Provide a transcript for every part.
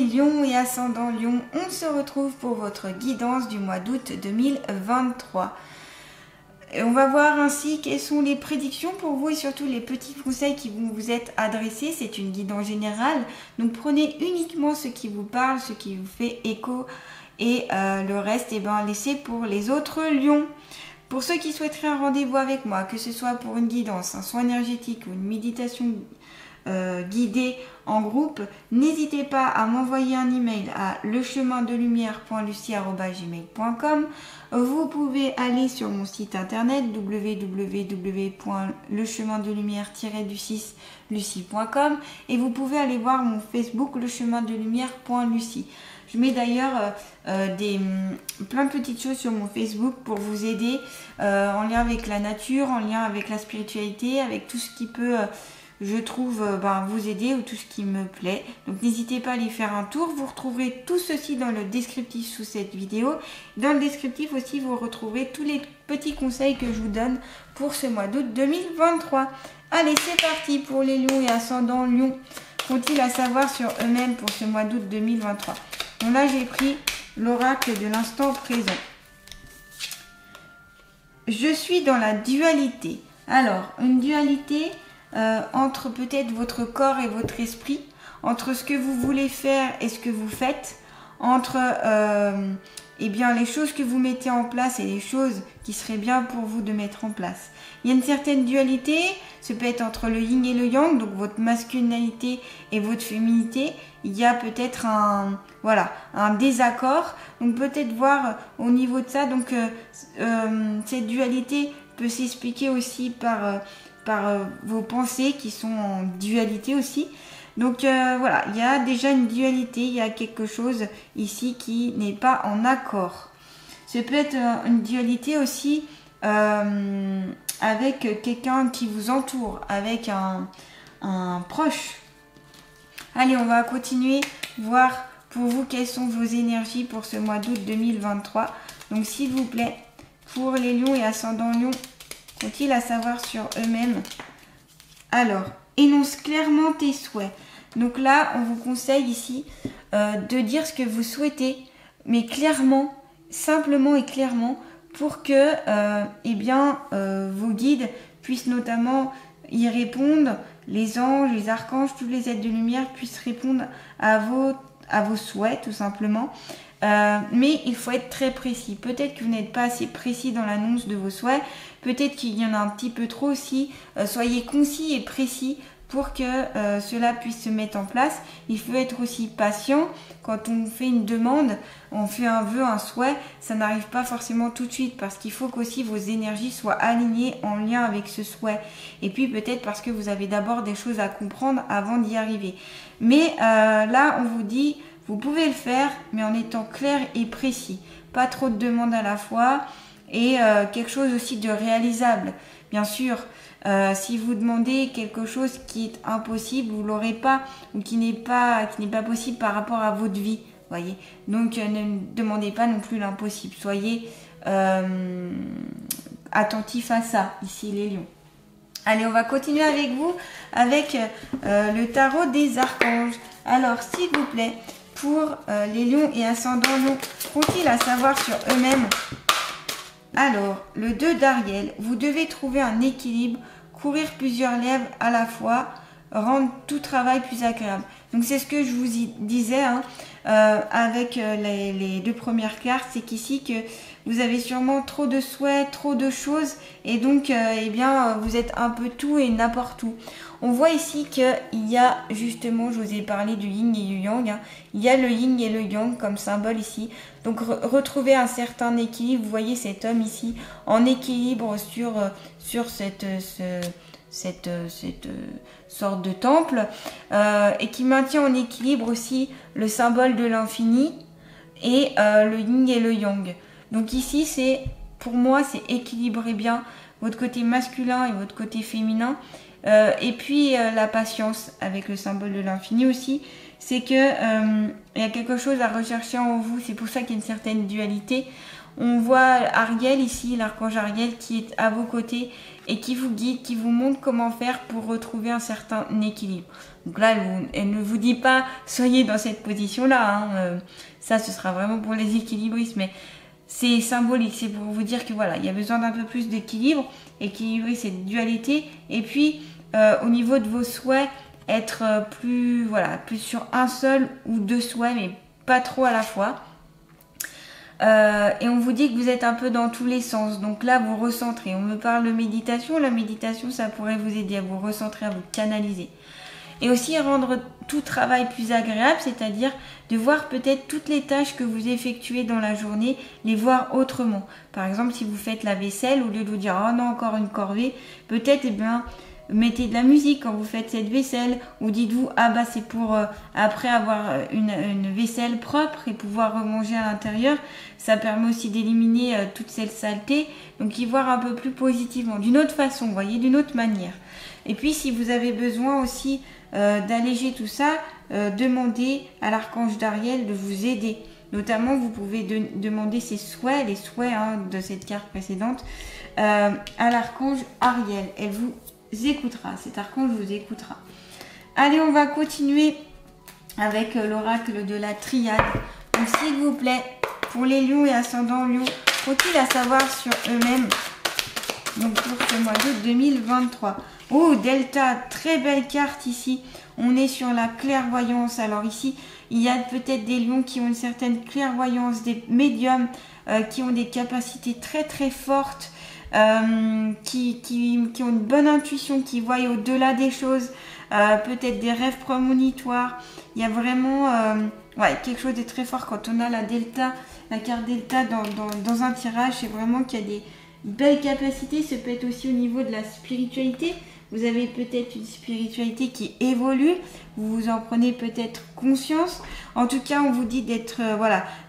lions et ascendants lions, on se retrouve pour votre guidance du mois d'août 2023. Et on va voir ainsi quelles sont les prédictions pour vous et surtout les petits conseils qui vont vous être adressés. C'est une guidance générale, donc prenez uniquement ce qui vous parle, ce qui vous fait écho et le reste, laissez pour les autres lions. Pour ceux qui souhaiteraient un rendez-vous avec moi, que ce soit pour une guidance, un soin énergétique ou une méditation guidée en groupe, n'hésitez pas à m'envoyer un email à lechemindelumière.lucie@gmail.com. Vous pouvez aller sur mon site internet www.lechemindelumière-lucie.com et vous pouvez aller voir mon Facebook lechemindelumière.lucie. Je mets d'ailleurs plein de petites choses sur mon Facebook pour vous aider en lien avec la nature, en lien avec la spiritualité, avec tout ce qui peut, je trouve, vous aider ou tout ce qui me plaît. Donc n'hésitez pas à aller faire un tour. Vous retrouverez tout ceci dans le descriptif sous cette vidéo. Dans le descriptif aussi, vous retrouverez tous les petits conseils que je vous donne pour ce mois d'août 2023. Allez, c'est parti pour les lions et ascendants lions. Qu'ont-ils à savoir sur eux-mêmes pour ce mois d'août 2023? Donc là, j'ai pris l'oracle de l'instant présent. Je suis dans la dualité. Alors, une dualité entre peut-être votre corps et votre esprit, entre ce que vous voulez faire et ce que vous faites, entre les choses que vous mettez en place et les choses qui seraient bien pour vous de mettre en place. Il y a une certaine dualité, ça peut être entre le yin et le yang, donc votre masculinité et votre féminité. Il y a peut-être un désaccord, donc peut-être voir au niveau de ça. Donc cette dualité peut s'expliquer aussi par vos pensées qui sont en dualité aussi. Donc il y a déjà une dualité, il y a quelque chose ici qui n'est pas en accord. Ça peut être une dualité aussi avec quelqu'un qui vous entoure, avec un proche. Allez, on va continuer, voir pour vous quelles sont vos énergies pour ce mois d'août 2023. Donc s'il vous plaît, pour les lions et ascendants lions, qu'ont-ils à savoir sur eux-mêmes? Alors, énonce clairement tes souhaits. Donc là, on vous conseille ici de dire ce que vous souhaitez, mais clairement, simplement et clairement, pour que vos guides puissent notamment y répondre, les anges, les archanges, tous les êtres de lumière puissent répondre à vos souhaits, tout simplement. Mais il faut être très précis. Peut-être que vous n'êtes pas assez précis dans l'annonce de vos souhaits. Peut-être qu'il y en a un petit peu trop aussi. Soyez concis et précis pour que cela puisse se mettre en place. Il faut être aussi patient. Quand on fait une demande, on fait un vœu, un souhait, ça n'arrive pas forcément tout de suite parce qu'il faut qu'aussi vos énergies soient alignées en lien avec ce souhait. Et puis peut-être parce que vous avez d'abord des choses à comprendre avant d'y arriver. Mais là, on vous dit, vous pouvez le faire, mais en étant clair et précis. Pas trop de demandes à la fois et quelque chose aussi de réalisable. Bien sûr, si vous demandez quelque chose qui est impossible, vous l'aurez pas ou qui n'est pas possible par rapport à votre vie, voyez. Donc ne demandez pas non plus l'impossible. Soyez attentifs à ça ici les lions. Allez, on va continuer avec vous avec le tarot des archanges. Alors s'il vous plaît, pour les lions et ascendants lions, qu'ont-ils à savoir sur eux-mêmes? Alors, le 2 d'Ariel, vous devez trouver un équilibre, courir plusieurs lèvres à la fois, rendre tout travail plus agréable. Donc c'est ce que je vous disais avec les deux premières cartes, c'est qu'ici que vous avez sûrement trop de souhaits, trop de choses et donc vous êtes un peu tout et n'importe où. On voit ici qu'il y a justement, je vous ai parlé du yin et du yang, il y a le yin et le yang comme symbole ici. Donc retrouver un certain équilibre, vous voyez cet homme ici en équilibre sur cette sorte de temple et qui maintient en équilibre aussi le symbole de l'infini et le yin et le yang. Donc ici, pour moi, c'est équilibrer bien votre côté masculin et votre côté féminin. Et puis la patience avec le symbole de l'infini aussi, c'est que il y a quelque chose à rechercher en vous. C'est pour ça qu'il y a une certaine dualité. On voit Ariel ici, l'archange Ariel qui est à vos côtés et qui vous guide, qui vous montre comment faire pour retrouver un certain équilibre. Donc là, elle ne vous dit pas soyez dans cette position-là, hein. Ça ce sera vraiment pour les équilibristes, mais c'est symbolique, c'est pour vous dire que voilà, il y a besoin d'un peu plus d'équilibre, équilibrer cette dualité, et puis au niveau de vos souhaits, être plus sur un seul ou deux souhaits, mais pas trop à la fois. Et on vous dit que vous êtes un peu dans tous les sens, donc là vous recentrez. On me parle de méditation, la méditation ça pourrait vous aider à vous recentrer, à vous canaliser. Et aussi rendre tout travail plus agréable, c'est-à-dire de voir peut-être toutes les tâches que vous effectuez dans la journée, les voir autrement. Par exemple, si vous faites la vaisselle, au lieu de vous dire « Oh non, encore une corvée », peut-être, mettez de la musique quand vous faites cette vaisselle, ou dites-vous « Ah bah c'est pour après avoir une vaisselle propre et pouvoir remanger à l'intérieur ». Ça permet aussi d'éliminer toute cette saleté, donc y voir un peu plus positivement, d'une autre façon, vous voyez, d'une autre manière. Et puis si vous avez besoin aussi d'alléger tout ça, demandez à l'archange d'Ariel de vous aider. Notamment, vous pouvez demander ses souhaits, les souhaits de cette carte précédente, à l'archange Ariel. Elle vous écoutera, cet archange vous écoutera. Allez, on va continuer avec l'oracle de la triade. Donc s'il vous plaît, pour les lions et ascendants lions, faut-il à savoir sur eux-mêmes, donc pour ce mois d'août 2023. Oh, Delta, très belle carte ici. On est sur la clairvoyance. Alors ici, il y a peut-être des lions qui ont une certaine clairvoyance, des médiums qui ont des capacités très très fortes, qui ont une bonne intuition, qui voient au-delà des choses, peut-être des rêves prémonitoires. Il y a vraiment quelque chose de très fort quand on a la Delta, la carte Delta dans un tirage. C'est vraiment qu'il y a des belles capacités. Ça peut être aussi au niveau de la spiritualité. Vous avez peut-être une spiritualité qui évolue, vous vous en prenez peut-être conscience. En tout cas, on vous dit d'être,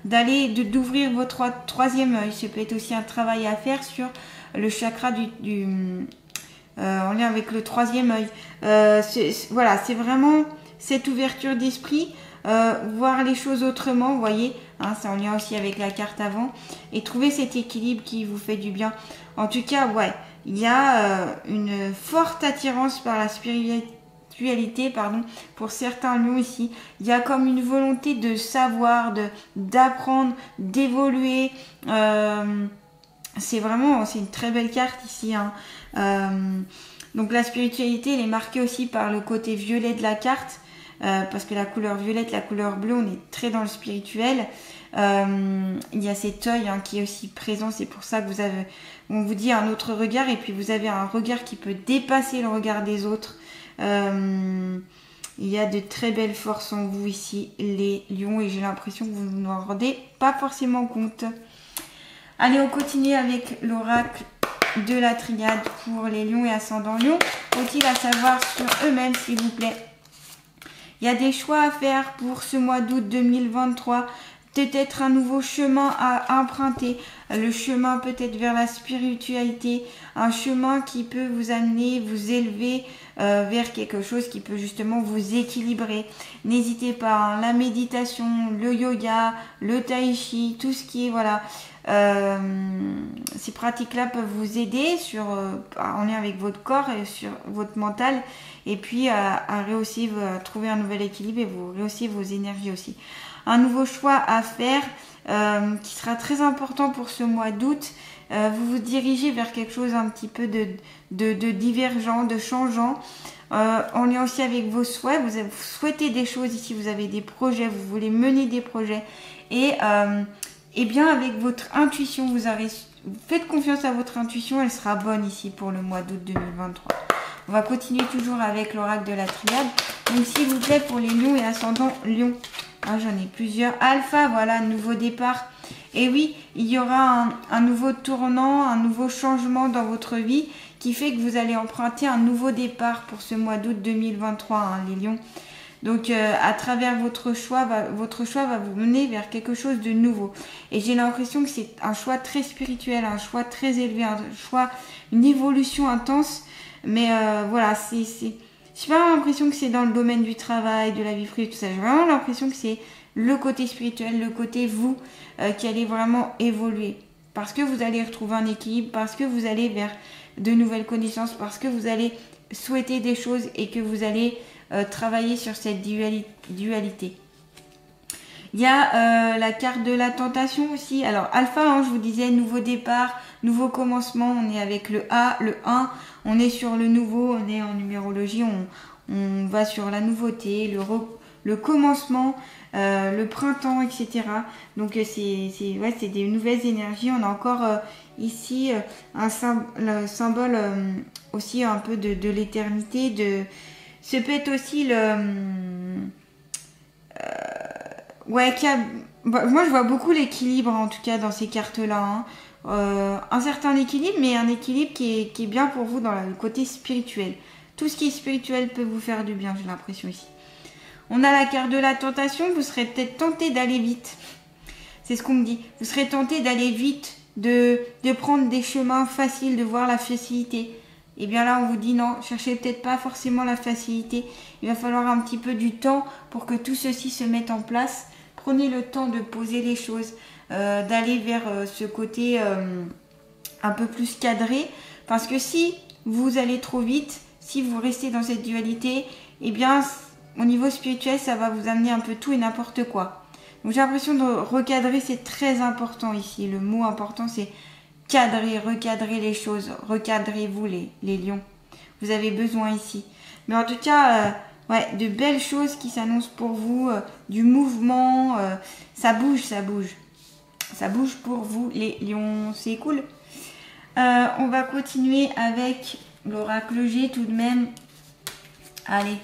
d'ouvrir votre troisième œil. Ça peut être aussi un travail à faire sur le chakra en lien avec le troisième œil. C'est vraiment cette ouverture d'esprit, voir les choses autrement, vous voyez. C'est en lien aussi avec la carte avant. Et trouver cet équilibre qui vous fait du bien. En tout cas, il y a une forte attirance par la spiritualité, pour certains lions ici. Il y a comme une volonté de savoir, d'apprendre, d'évoluer. C'est une très belle carte ici. Donc la spiritualité, elle est marquée aussi par le côté violet de la carte. Parce que la couleur violette, la couleur bleue, on est très dans le spirituel. Il y a cet œil qui est aussi présent, c'est pour ça que on vous dit un autre regard, et puis vous avez un regard qui peut dépasser le regard des autres. Il y a de très belles forces en vous ici, les lions, et j'ai l'impression que vous ne vous en rendez pas forcément compte. Allez, on continue avec l'oracle de la triade pour les lions et ascendants lions. Faut-il à savoir sur eux-mêmes, s'il vous plaît? Il y a des choix à faire pour ce mois d'août 2023. Peut-être un nouveau chemin à emprunter. Le chemin peut-être vers la spiritualité. Un chemin qui peut vous amener, vous élever vers quelque chose qui peut justement vous équilibrer. N'hésitez pas, la méditation, le yoga, le tai chi, tout ce qui est ces pratiques-là peuvent vous aider en lien avec votre corps et sur votre mental, et puis à rehausser, trouver un nouvel équilibre et vous rehausser vos énergies aussi. Un nouveau choix à faire qui sera très important pour ce mois d'août. Vous vous dirigez vers quelque chose un petit peu de divergent, de changeant. En lien aussi avec vos souhaits, vous souhaitez des choses ici, vous avez des projets, vous voulez mener des projets, et bien avec votre intuition, faites confiance à votre intuition, elle sera bonne ici pour le mois d'août 2023. On va continuer toujours avec l'oracle de la triade. Donc s'il vous plaît, pour les lions et ascendants lions, j'en ai plusieurs. Alpha, nouveau départ. Et oui, il y aura un nouveau tournant, un nouveau changement dans votre vie qui fait que vous allez emprunter un nouveau départ pour ce mois d'août 2023, les lions. Donc à travers votre choix va vous mener vers quelque chose de nouveau. Et j'ai l'impression que c'est un choix très spirituel, un choix très élevé, une évolution intense. Mais j'ai pas l'impression que c'est dans le domaine du travail, de la vie privée, tout ça. J'ai vraiment l'impression que c'est le côté spirituel, le côté vous, qui allez vraiment évoluer. Parce que vous allez retrouver un équilibre, parce que vous allez vers de nouvelles connaissances, parce que vous allez souhaiter des choses et que vous allez travailler sur cette dualité. Il y a la carte de la tentation aussi. Alors alpha, hein, je vous disais, nouveau départ, nouveau commencement. On est avec le A, le 1. On est sur le nouveau, on est en numérologie. On va sur la nouveauté, le commencement, le printemps, etc. Donc c'est des nouvelles énergies. On a encore ici le symbole aussi un peu de l'éternité. Ce peut être aussi le... moi je vois beaucoup l'équilibre en tout cas dans ces cartes-là. Hein. Un certain équilibre, mais un équilibre qui est bien pour vous dans le côté spirituel. Tout ce qui est spirituel peut vous faire du bien, j'ai l'impression ici. On a la carte de la tentation, vous serez peut-être tenté d'aller vite. C'est ce qu'on me dit. Vous serez tenté d'aller vite, de prendre des chemins faciles, de voir la facilité. Et bien là, on vous dit non, cherchez peut-être pas forcément la facilité. Il va falloir un petit peu du temps pour que tout ceci se mette en place. Prenez le temps de poser les choses, d'aller vers ce côté un peu plus cadré. Parce que si vous allez trop vite, si vous restez dans cette dualité, eh bien, au niveau spirituel, ça va vous amener un peu tout et n'importe quoi. Donc j'ai l'impression de recadrer, c'est très important ici. Le mot important, c'est cadrer, recadrer les choses. Recadrez-vous les lions. Vous avez besoin ici. Mais en tout cas, de belles choses qui s'annoncent pour vous, du mouvement, ça bouge, ça bouge. Ça bouge pour vous les lions, c'est cool. On va continuer avec l'oracle G tout de même. Allez.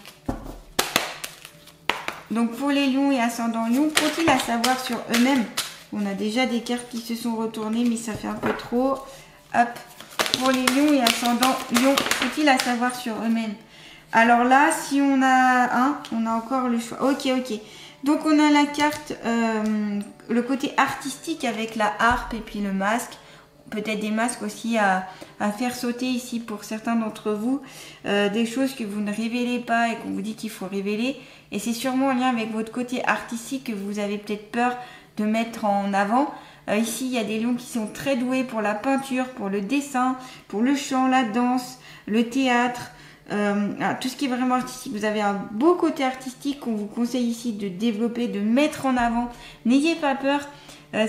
Donc pour les lions et ascendants lions, faut-il à savoir sur eux-mêmes? On a déjà des cartes qui se sont retournées, mais ça fait un peu trop. Hop. Pour les lions et ascendants lions, faut-il à savoir sur eux-mêmes? Alors là, si on a on a encore le choix. Ok. Donc on a la carte, le côté artistique avec la harpe et puis le masque. Peut-être des masques aussi à faire sauter ici pour certains d'entre vous. Des choses que vous ne révélez pas et qu'on vous dit qu'il faut révéler. Et c'est sûrement en lien avec votre côté artistique que vous avez peut-être peur de mettre en avant. Ici, il y a des lions qui sont très doués pour la peinture, pour le dessin, pour le chant, la danse, le théâtre. Tout ce qui est vraiment artistique. Vous avez un beau côté artistique qu'on vous conseille ici de développer, de mettre en avant. N'ayez pas peur.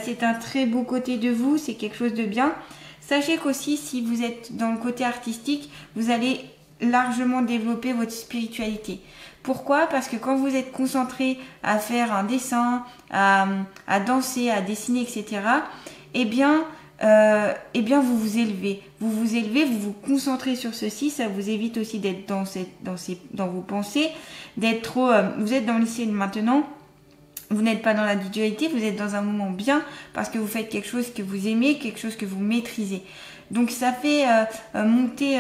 C'est un très beau côté de vous, c'est quelque chose de bien. Sachez qu'aussi, si vous êtes dans le côté artistique, vous allez largement développer votre spiritualité. Pourquoi? Parce que quand vous êtes concentré à faire un dessin, à danser, à dessiner, etc., eh bien, vous vous élevez. Vous vous concentrez sur ceci. Ça vous évite aussi d'être dans vos pensées, d'être trop... vous êtes dans l'essai maintenant. Vous n'êtes pas dans la dualité, vous êtes dans un moment bien parce que vous faites quelque chose que vous aimez, quelque chose que vous maîtrisez. Donc ça fait monter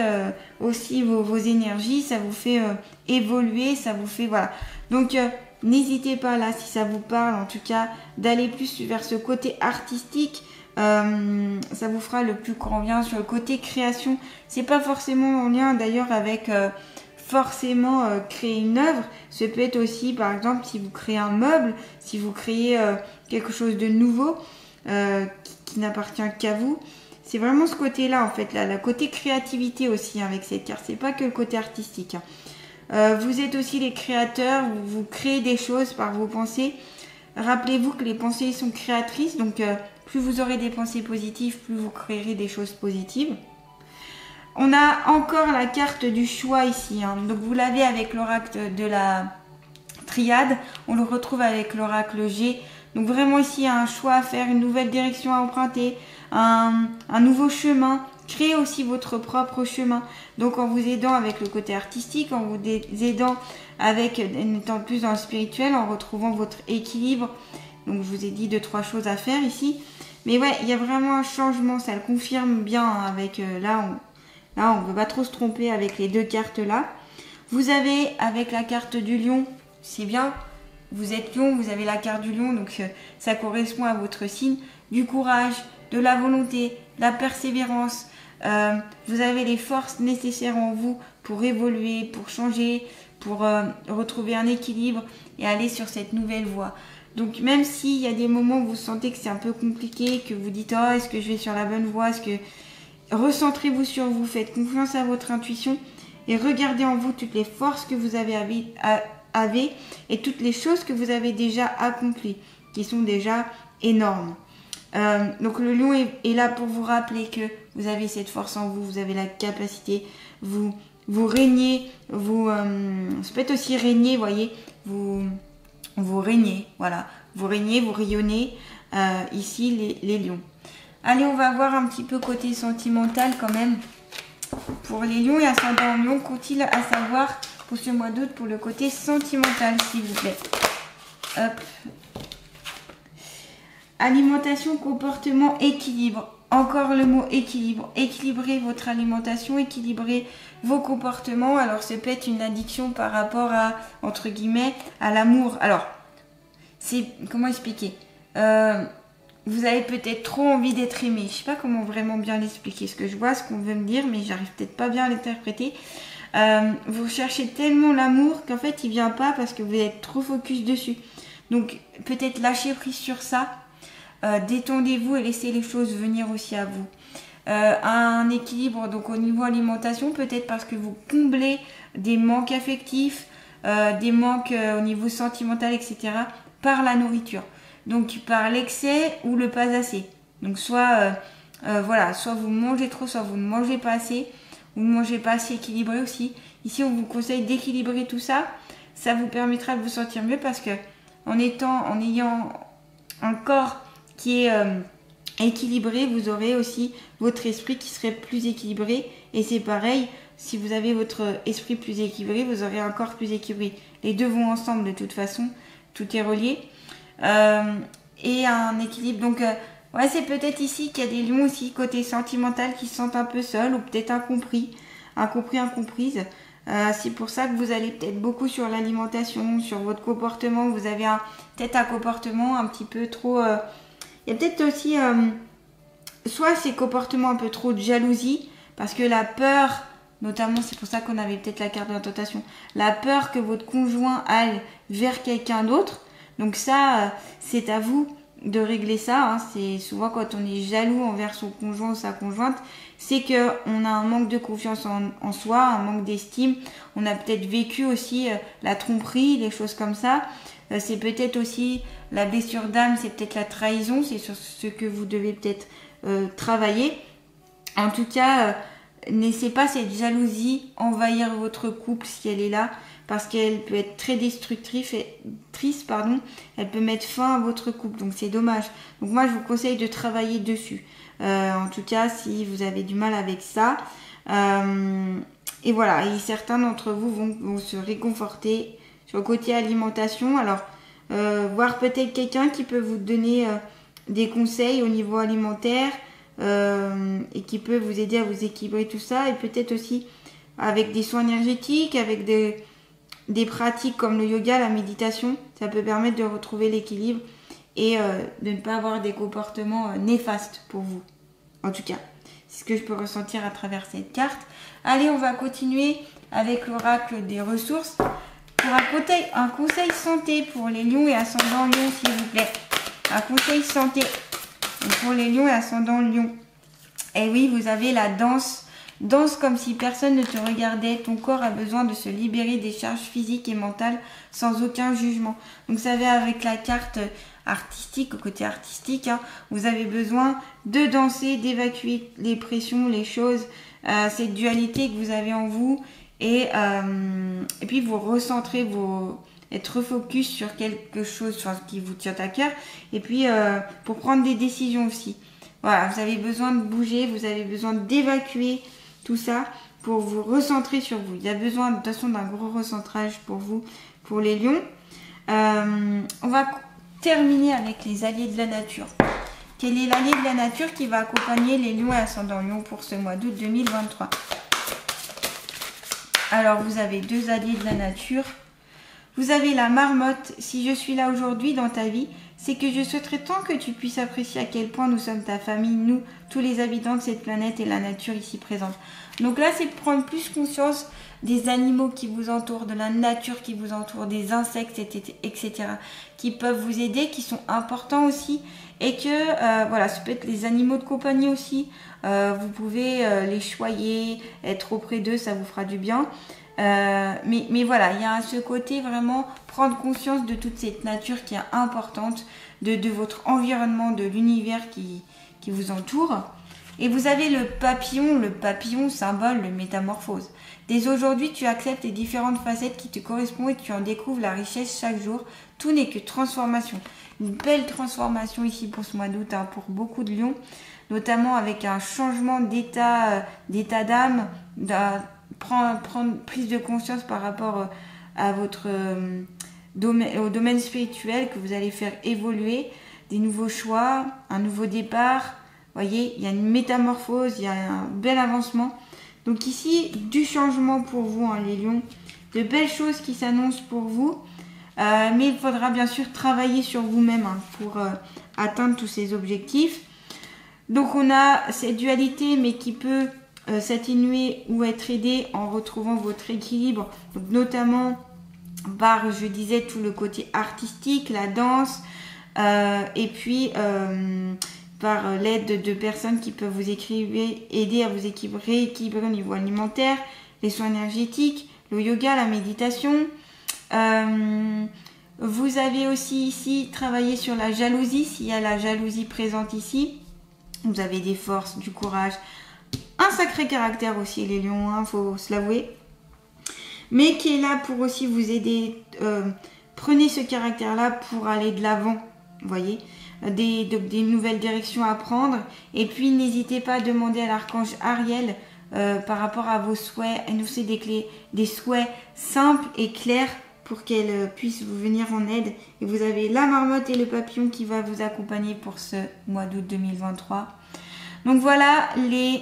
aussi vos énergies, ça vous fait évoluer, ça vous fait... Voilà. Donc n'hésitez pas là, si ça vous parle en tout cas, d'aller plus vers ce côté artistique. Ça vous fera le plus grand bien. Sur le côté création, c'est pas forcément en lien d'ailleurs avec... forcément créer une œuvre. Ce peut être aussi par exemple si vous créez un meuble, si vous créez quelque chose de nouveau qui n'appartient qu'à vous. C'est vraiment ce côté là en fait, là, le côté créativité aussi avec cette carte, c'est pas que le côté artistique. Vous êtes aussi les créateurs, vous créez des choses par vos pensées. Rappelez-vous que les pensées sont créatrices, donc plus vous aurez des pensées positives, plus vous créerez des choses positives. On a encore la carte du choix ici. Donc vous l'avez avec l'oracle de la triade. On le retrouve avec l'oracle G. Donc vraiment ici, il y a un choix à faire, une nouvelle direction à emprunter, un nouveau chemin. Créez aussi votre propre chemin. Donc en vous aidant avec le côté artistique, en vous aidant avec, en étant plus dans le spirituel, en retrouvant votre équilibre. Donc je vous ai dit 2-3 choses à faire ici. Mais ouais, il y a vraiment un changement. Ça le confirme bien avec là, on ne peut pas trop se tromper avec les deux cartes là. Vous avez avec la carte du lion, c'est bien. Vous êtes lion, vous avez la carte du lion, donc ça correspond à votre signe. Du courage, de la volonté, de la persévérance. Vous avez les forces nécessaires en vous pour évoluer, pour changer, pour retrouver un équilibre et aller sur cette nouvelle voie. Donc même s'il y a des moments où vous sentez que c'est un peu compliqué, que vous dites « Oh, est-ce que je vais sur la bonne voie ? Est-ce que... » recentrez-vous sur vous, faites confiance à votre intuition et regardez en vous toutes les forces que vous avez et toutes les choses que vous avez déjà accomplies, qui sont déjà énormes. Donc le lion est là pour vous rappeler que vous avez cette force en vous, vous avez la capacité, vous régnez, ça peut être aussi régner, voyez, vous régnez, voilà, vous régnez, vous rayonnez, ici les lions. Allez, on va voir un petit peu côté sentimental quand même. Pour les lions et ascendant lion, qu'ont-ils à savoir pour ce mois d'août pour le côté sentimental, s'il vous plaît? Hop. Alimentation, comportement, équilibre. Encore le mot équilibre. Équilibrez votre alimentation, équilibrez vos comportements. Alors, ça peut être une addiction par rapport à, entre guillemets, à l'amour. Alors, c'est, comment expliquer? Vous avez peut-être trop envie d'être aimé. Je sais pas comment vraiment bien l'expliquer. Ce que je vois, ce qu'on veut me dire, mais j'arrive peut-être pas bien à l'interpréter. Vous cherchez tellement l'amour qu'en fait, il vient pas parce que vous êtes trop focus dessus. Donc, peut-être lâcher prise sur ça. Détendez-vous et laissez les choses venir aussi à vous. Un équilibre donc au niveau alimentation, peut-être parce que vous comblez des manques affectifs, des manques au niveau sentimental, etc. par la nourriture. Donc par l'excès ou le pas assez. Donc soit soit vous mangez trop, soit vous ne mangez pas assez, vous ne mangez pas assez équilibré aussi. Ici on vous conseille d'équilibrer tout ça. Ça vous permettra de vous sentir mieux parce que en ayant un corps qui est équilibré, vous aurez aussi votre esprit qui serait plus équilibré. Et c'est pareil, si vous avez votre esprit plus équilibré, vous aurez un corps plus équilibré. Les deux vont ensemble de toute façon, tout est relié. Et un équilibre. Donc, ouais, c'est peut-être ici qu'il y a des lions aussi, côté sentimental, qui se sentent un peu seuls ou peut-être incomprise. C'est pour ça que vous allez peut-être beaucoup sur l'alimentation, sur votre comportement. Vous avez peut-être un comportement un petit peu trop... Il y a peut-être aussi soit ces comportements un peu trop de jalousie, parce que la peur, notamment c'est pour ça qu'on avait peut-être la carte de la tentation, la peur que votre conjoint aille vers quelqu'un d'autre. Donc ça, c'est à vous de régler ça. C'est souvent quand on est jaloux envers son conjoint ou sa conjointe, c'est qu'on a un manque de confiance en soi, un manque d'estime. On a peut-être vécu aussi la tromperie, des choses comme ça. C'est peut-être aussi la blessure d'âme, c'est peut-être la trahison, c'est sur ce que vous devez peut-être travailler. En tout cas, laissez pas cette jalousie envahir votre couple si elle est là, parce qu'elle peut être très destructrice, elle peut mettre fin à votre couple, donc c'est dommage. Donc moi je vous conseille de travailler dessus, en tout cas si vous avez du mal avec ça. Et voilà, et certains d'entre vous vont se réconforter sur le côté alimentation. Alors, voir peut-être quelqu'un qui peut vous donner des conseils au niveau alimentaire et qui peut vous aider à vous équilibrer tout ça, et peut-être aussi avec des soins énergétiques, avec des pratiques comme le yoga, la méditation, ça peut permettre de retrouver l'équilibre et de ne pas avoir des comportements néfastes pour vous. En tout cas, c'est ce que je peux ressentir à travers cette carte. Allez, on va continuer avec l'oracle des ressources. Pour un conseil santé pour les lions et ascendants lions, s'il vous plaît. Un conseil santé pour les lions et ascendants lions. Et oui, vous avez la danse. Danse comme si personne ne te regardait. Ton corps a besoin de se libérer des charges physiques et mentales sans aucun jugement. Donc, vous savez, avec la carte artistique, au côté artistique, vous avez besoin de danser, d'évacuer les pressions, les choses, cette dualité que vous avez en vous. Et puis vous recentrez, être focus sur quelque chose qui vous tient à cœur. Et puis pour prendre des décisions aussi. Voilà, vous avez besoin de bouger, vous avez besoin d'évacuer tout ça pour vous recentrer sur vous. Il y a besoin de toute façon d'un gros recentrage pour vous, pour les lions. On va terminer avec les alliés de la nature. Quel est l'allié de la nature qui va accompagner les lions et ascendants lions pour ce mois d'août 2023? Alors, vous avez deux alliés de la nature. Vous avez la marmotte. Si je suis là aujourd'hui dans ta vie, c'est que je souhaiterais tant que tu puisses apprécier à quel point nous sommes ta famille, nous, tous les habitants de cette planète et la nature ici présente. Donc là, c'est prendre plus conscience des animaux qui vous entourent, de la nature qui vous entoure, des insectes, etc. qui peuvent vous aider, qui sont importants aussi. Et que, voilà, ça peut être les animaux de compagnie aussi. Vous pouvez les choyer, être auprès d'eux, ça vous fera du bien. Mais voilà, il y a ce côté vraiment prendre conscience de toute cette nature qui est importante, de votre environnement, de l'univers qui vous entoure. Et vous avez le papillon symbole de métamorphose. Dès aujourd'hui, tu acceptes les différentes facettes qui te correspondent et tu en découvres la richesse chaque jour. Tout n'est que transformation. Une belle transformation ici pour ce mois d'août, hein, pour beaucoup de lions, notamment avec un changement d'état d'âme, prendre prise de conscience par rapport à votre au domaine spirituel que vous allez faire évoluer, des nouveaux choix, un nouveau départ. Vous voyez, il y a une métamorphose, il y a un bel avancement. Donc ici, du changement pour vous, hein, les lions, de belles choses qui s'annoncent pour vous. Mais il faudra bien sûr travailler sur vous-même, hein, pour atteindre tous ces objectifs. Donc on a cette dualité, mais qui peut s'atténuer ou être aidée en retrouvant votre équilibre, donc notamment par, je disais, tout le côté artistique, la danse, et puis par l'aide de personnes qui peuvent vous aider à vous rééquilibrer au niveau alimentaire, les soins énergétiques, le yoga, la méditation. Vous avez aussi ici travaillé sur la jalousie, s'il y a la jalousie présente ici. Vous avez des forces, du courage, un sacré caractère aussi, les lions, hein, faut se l'avouer. Mais qui est là pour aussi vous aider. Prenez ce caractère-là pour aller de l'avant, vous voyez, des nouvelles directions à prendre. Et puis n'hésitez pas à demander à l'archange Ariel par rapport à vos souhaits. Elle nous fait des souhaits simples et clairs pour qu'elle puisse vous venir en aide. Et vous avez la marmotte et le papillon qui va vous accompagner pour ce mois d'août 2023. Donc voilà les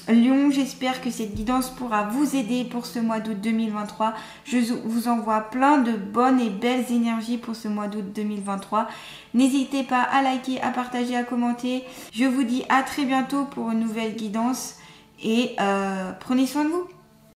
lions, j'espère que cette guidance pourra vous aider pour ce mois d'août 2023. Je vous envoie plein de bonnes et belles énergies pour ce mois d'août 2023. N'hésitez pas à liker, à partager, à commenter. Je vous dis à très bientôt pour une nouvelle guidance et prenez soin de vous.